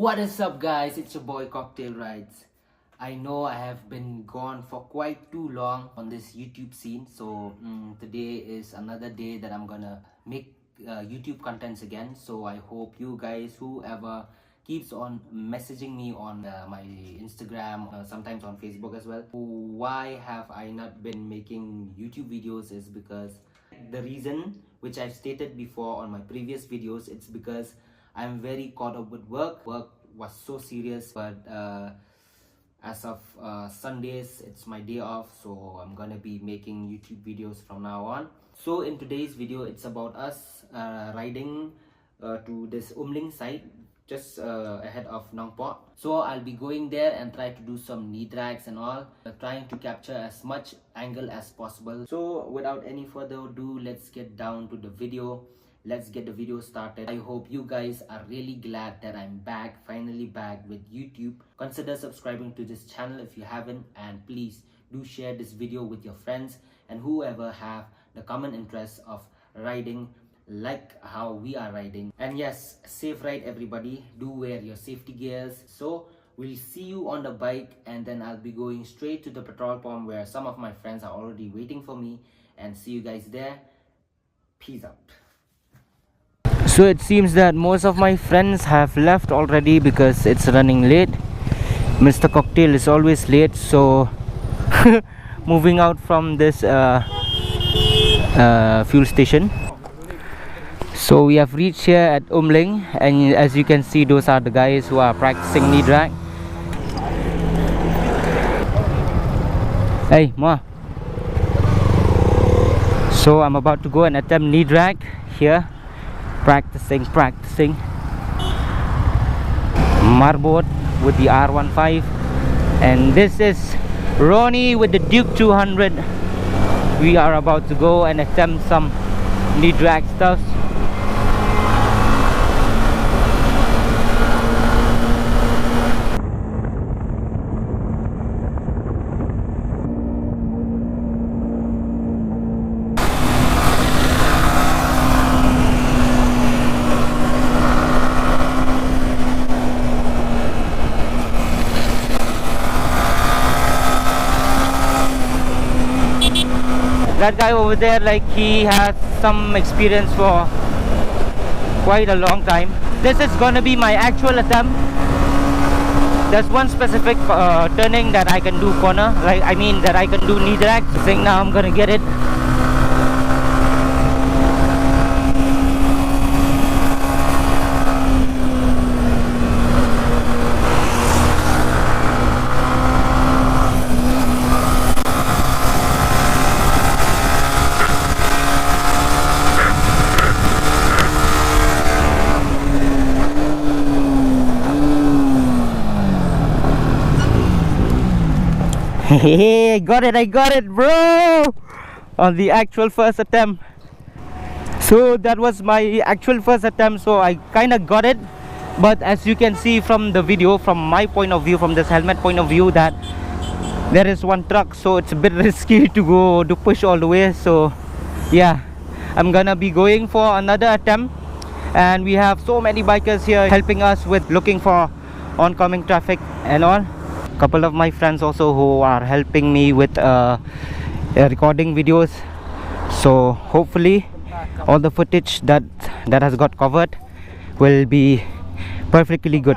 What is up, guys? It's your boy Cocktail Rides. I know I have been gone for quite too long on this YouTube scene, so today is another day that I'm gonna make YouTube contents again. So I hope you guys, whoever keeps on messaging me on my Instagram, sometimes on Facebook as well, why have I not been making YouTube videos, is because the reason which I've stated before on my previous videos, it's because I'm very caught up with work. Work was so serious, but as of Sundays, it's my day off, so I'm gonna be making YouTube videos from now on. So in today's video, it's about us riding to this site, just ahead of Nong Port. So I'll be going there and try to do some knee drags and all, trying to capture as much angle as possible. So without any further ado, let's get down to the video. Let's get the video started. I hope you guys are really glad that I'm back, finally back with YouTube. Consider subscribing to this channel if you haven't, and please do share this video with your friends and whoever have the common interest of riding like how we are riding. And yes, safe ride everybody. Do wear your safety gears. So we'll see you on the bike, and then I'll be going straight to the petrol pump where some of my friends are already waiting for me, and see you guys there. Peace out. So it seems that most of my friends have left already because it's running late. Mr. Cocktail is always late, so moving out from this fuel station. So we have reached here at Umling, and as you can see, those are the guys who are practicing Kneedrag. Hey, Ma. So I'm about to go and attempt Kneedrag here. Practicing Marbot with the R15, and this is Ronnie with the Duke 200. We are about to go and attempt some knee drag stuff. That guy over there, like, he has some experience for quite a long time. This is gonna be my actual attempt. There's one specific turning that I can do corner, like, I mean that I can do knee drag. I think now I'm gonna get it. Hey, I got it, bro! On the actual first attempt. So that was my actual first attempt, so I kind of got it. But as you can see from the video, from my point of view, from this helmet point of view, that there is one truck, so it's a bit risky to push all the way. So yeah, I'm gonna be going for another attempt, and we have so many bikers here helping us with looking for oncoming traffic and all. Couple of my friends also who are helping me with recording videos, so hopefully all the footage that has got covered will be perfectly good.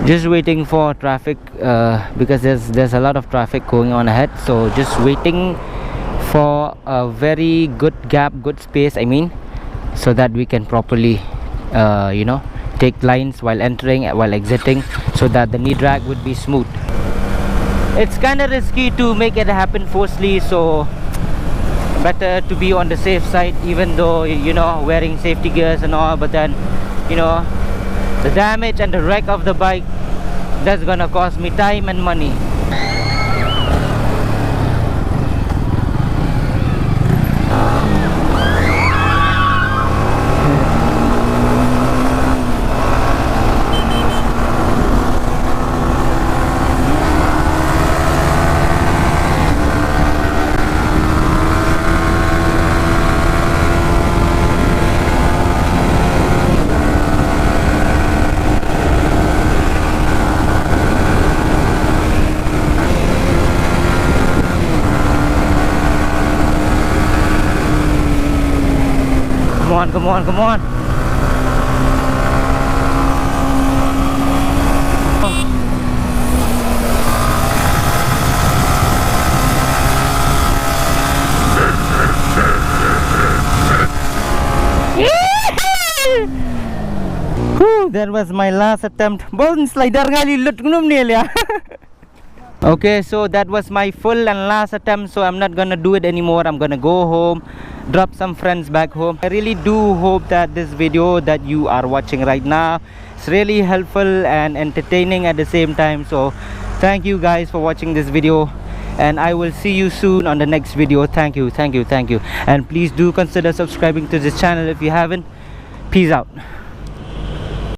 Just waiting for traffic because there's a lot of traffic going on ahead, so just waiting for a very good gap, good space, I mean, so that we can properly you know, take lines while entering, while exiting, so that the knee drag would be smooth. It's kind of risky to make it happen forcefully, so better to be on the safe side, even though, you know, wearing safety gears and all, but then, you know, the damage and the wreck of the bike, that's gonna cost me time and money. Come on, come on. That was my last attempt. Bon slider ngali lut gnum niya. Okay, so that was my full and last attempt, so I'm not gonna do it anymore. I'm gonna go home, drop some friends back home. I really do hope that this video that you are watching right now is really helpful and entertaining at the same time. So thank you guys for watching this video, and I will see you soon on the next video. Thank you, thank you, thank you, and please do consider subscribing to this channel if you haven't. Peace out.